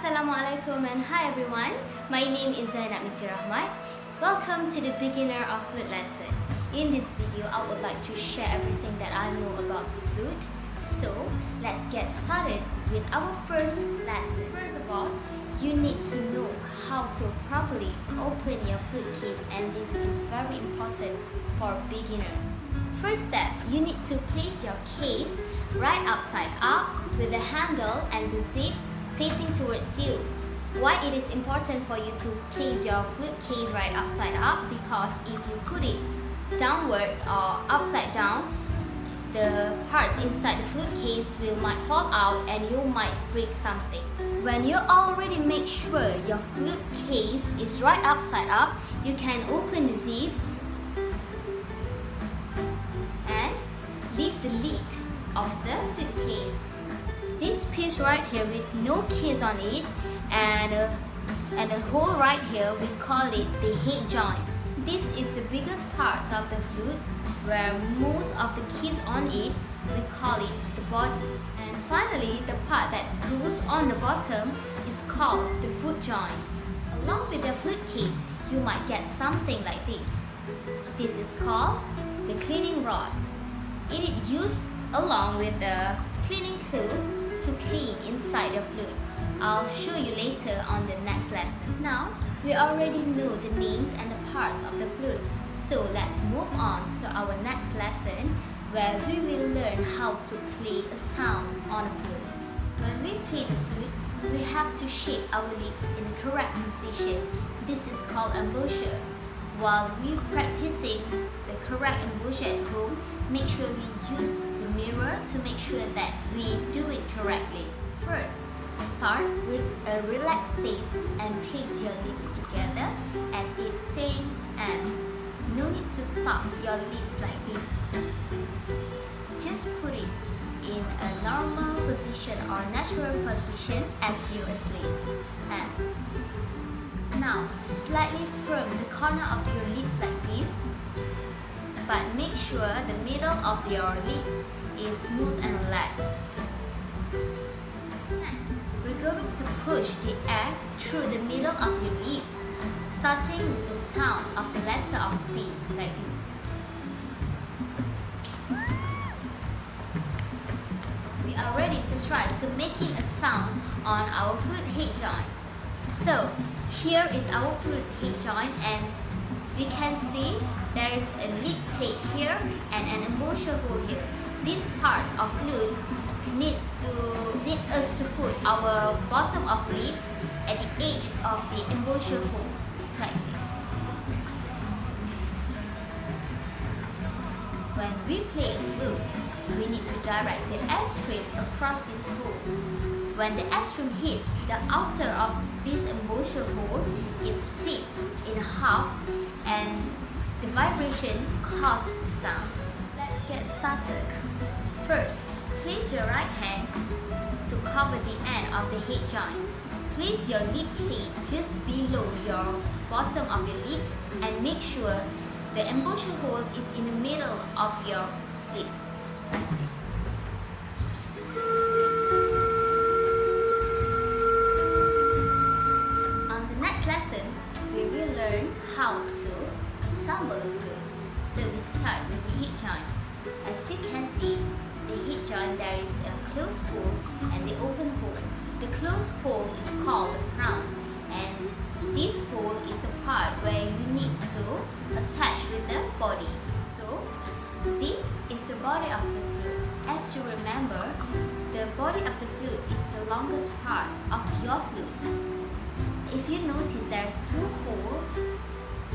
Assalamualaikum and hi everyone. My name is Zainab Binti Rahmat. Welcome to the beginner of flute lesson. In this video, I would like to share everything that I know about the flute. So let's get started with our first lesson. First of all, you need to know how to properly open your flute case, and this is very important for beginners. First step, you need to place your case right upside up with the handle and the zip facing towards you. Why it is important for you to place your flute case right upside up? Because if you put it downwards or upside down, the parts inside the flute case might fall out and you might break something. When you already make sure your flute case is right upside up, you can open the zip and lift the lid of the flute case. This piece right here with no keys on it and the hole right here, we call it the head joint. This is the biggest parts of the flute where most of the keys on it, we call it the body. And finally, the part that goes on the bottom is called the foot joint. Along with the flute case, you might get something like this. This is called the cleaning rod. It is used along with the cleaning cloth to clean inside the flute. I'll show you later on the next lesson. Now, we already know the names and the parts of the flute. So let's move on to our next lesson where we will learn how to play a sound on a flute. When we play the flute, we have to shape our lips in the correct position. This is called embouchure. While we practicing the correct embouchure at home, make sure we use the mirror to make sure that we do it correctly. First, start with a relaxed face and place your lips together as if saying "and". No need to tap your lips like this. Just put it in a normal position or natural position as you asleep. And now, slightly firm the corner of your lips like this, but make sure the middle of your lips is smooth and relaxed. Next, we're going to push the air through the middle of your lips, starting with the sound of the letter of P, like this. We are ready to try to making a sound on our flute head joint. So, here is our flute head joint, and we can see there is a lip plate here and an embouchure hole here. These parts of flute need us to put our bottom of lips at the edge of the embouchure hole, like this. When we play a flute, we need to direct the air stream across this hole. When the air stream hits the outer of this embouchure hole, it splits in half and the vibration causes the sound. Let's get started. First, place your right hand to cover the end of the head joint. Place your lip plate just below your bottom of your lips and make sure the embouchure hole is in the middle of your lips, like this. On the next lesson, we will learn how to assemble a flute. So we start with the head joint. As you can see, the head joint, there is a closed hole and the open hole. The closed hole is called the crown, and this hole is the part where you need to attach with the body. So this is the body of the flute. As you remember, the body of the flute is the longest part of your flute. If you notice, there's two holes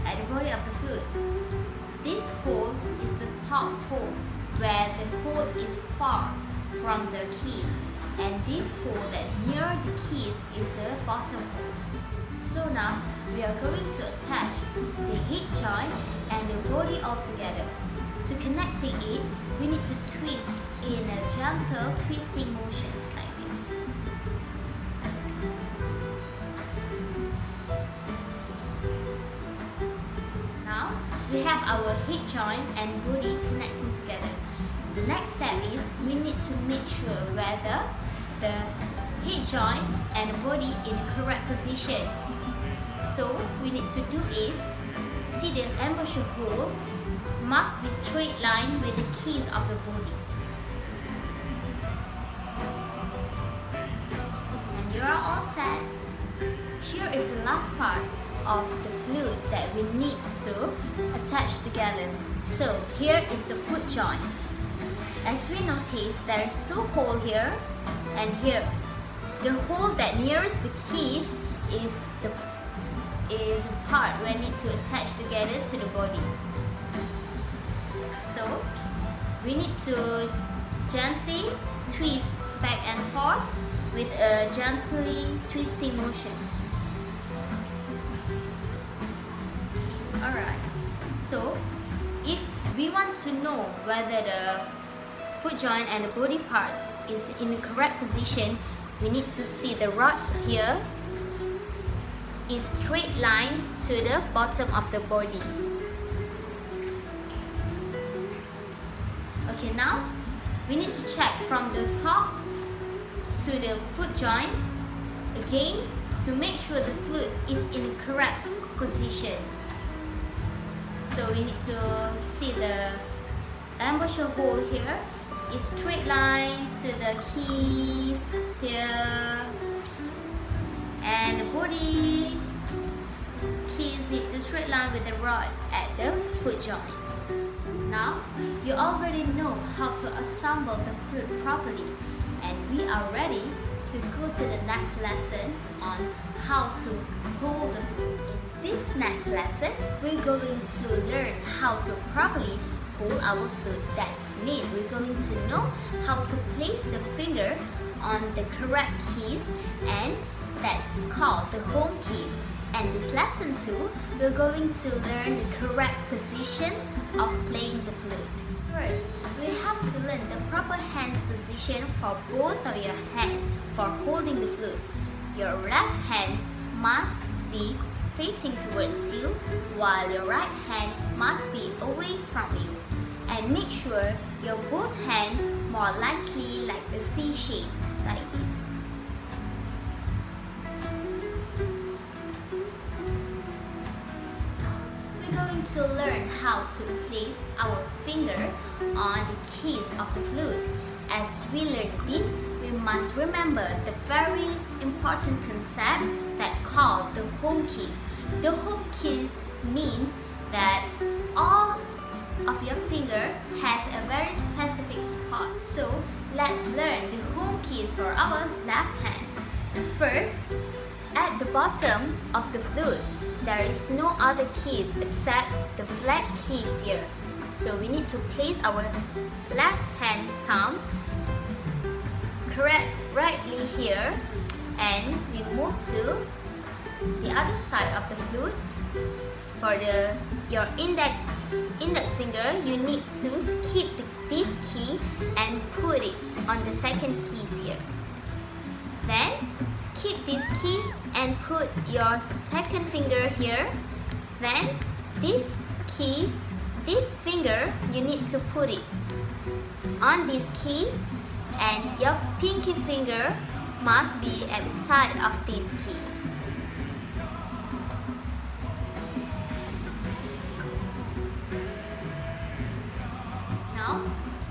at the body of the flute. This hole is the top hole where the hole is far from the keys, and this hole that near the keys is the bottom hole. So now we are going to attach the head joint and the body all together. To connecting it, we need to twist in a gentle twisting motion like this. Now we have our head joint and body connecting together. The next step is we need to make sure whether the head joint and the body in the correct position. So we need to do is, see the embouchure hole must be straight line with the keys of the body. And you are all set. Here is the last part of the flute that we need to attach together. So here is the foot joint. As we notice, there is two holes here and here. The hole that nearest the keys is the part we need to attach together to the body. So we need to gently twist back and forth with a gently twisting motion. Alright, so if we want to know whether the foot joint and the body parts is in the correct position, we need to see the rod here is straight line to the bottom of the body. Okay, now we need to check from the top to the foot joint again to make sure the flute is in the correct position. So we need to see the embouchure hole here is straight line to the keys here, and the body keys need to straight line with the rod at the foot joint. Now you already know how to assemble the flute properly, and we are ready to go to the next lesson on how to hold the flute. In this next lesson, we're going to learn how to properly hold our flute. That means we're going to know how to place the finger on the correct keys, and that's called the home keys. And this lesson 2, we're going to learn the correct position of playing the flute. First, we have to learn the proper hands position for both of your hands for holding the flute. Your left hand must be facing towards you, while your right hand must be away from you. And make sure your both hands more likely like a C shape, like this. We're going to learn how to place our finger on the keys of the flute. As we learn this, we must remember the very important concept that called the home keys. The home keys means that all of your finger has a very specific spot. So let's learn the home keys for our left hand. First, at the bottom of the flute, there is no other keys except the flat keys here. So we need to place our left hand thumb rightly here, and we move to the other side of the flute. For your index finger, you need to skip this key and put it on the second keys here. Then skip these keys and put your second finger here. Then this finger, you need to put it on these keys, and your pinky finger must be at the side of this key. Now,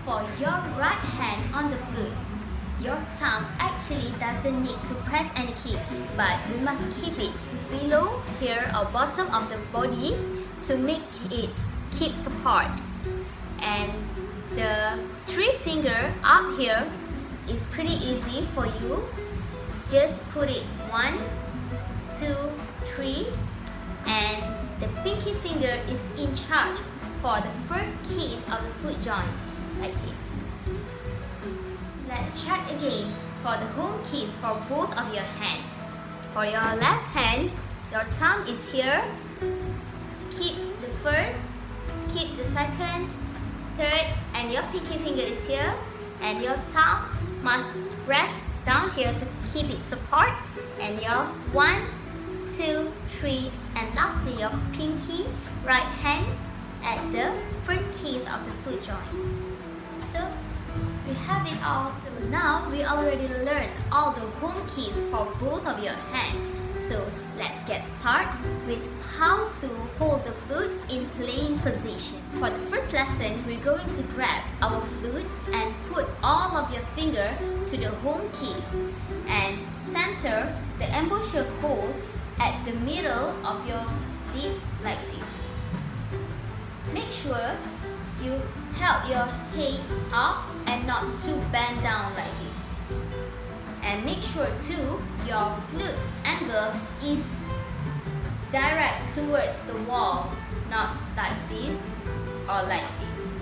for your right hand on the flute, your thumb actually doesn't need to press any key, but we must keep it below here or bottom of the body to make it keep support. And the 3 finger up here is pretty easy for you. Just put it 1, 2, 3, and the pinky finger is in charge for the first keys of the foot joint, like this. Let's check again for the home keys for both of your hands. For your left hand, your thumb is here. Skip the first, skip the second, third, and your pinky finger is here. And your thumb must rest down here to keep it support. And your 1, 2, 3, and lastly your pinky right hand at the first keys of the foot joint. So We have it all. So now we already learned all the home keys for both of your hands. So let's get started with how to hold the flute in playing position. For the first lesson, we're going to grab our flute and put all of your finger to the home keys and center the embouchure hole at the middle of your lips like this. Make sure you held your head up and not too bent down like this. And make sure too your flute angle is direct towards the wall, not like this or like this.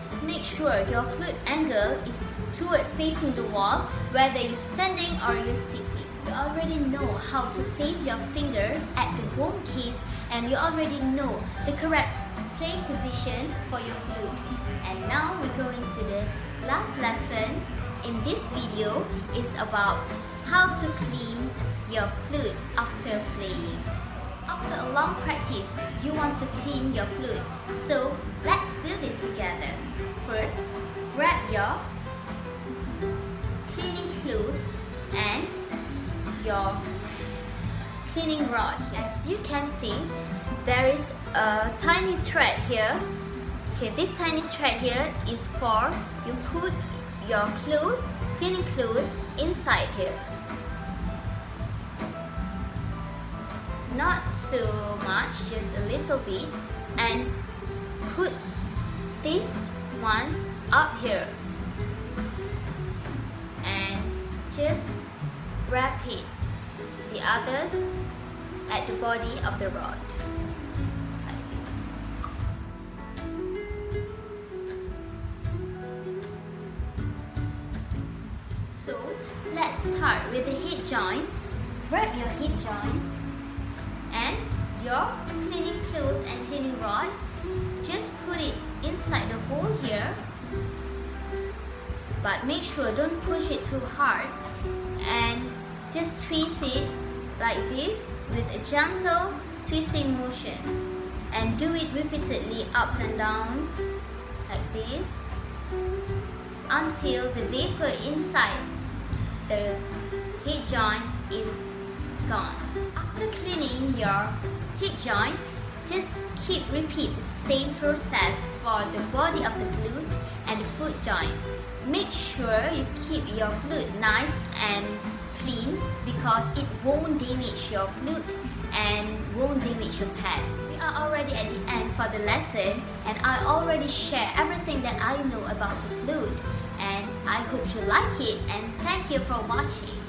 Just make sure your flute angle is toward facing the wall, whether you're standing or you're sitting. You already know how to place your finger at the home keys, and you already know the correct playing position for your flute. And now we're going to the last lesson in this video is about how to clean your flute after playing. After a long practice, you want to clean your flute. So let's do this together. First, grab your cleaning flute and your cleaning rod. As you can see, there is a tiny thread here. Okay, this tiny thread here is for you put your cleaning flute inside here. Not so much, just a little bit, and put this one up here and just wrap it. The others at the body of the rod like this. So let's start with the head joint. Grab your head joint and your cleaning flute and cleaning rod. Just put it inside the hole here, but make sure don't push it too hard, and just twist it like this with a gentle twisting motion, and do it repeatedly ups and down like this until the vapor inside the head joint is gone. After cleaning your head joint, just repeat the same process for the body of the flute and the foot joint. Make sure you keep your flute nice and clean because it won't damage your flute and won't damage your pads. We are already at the end for the lesson, and I already share everything that I know about the flute, and I hope you like it, and thank you for watching.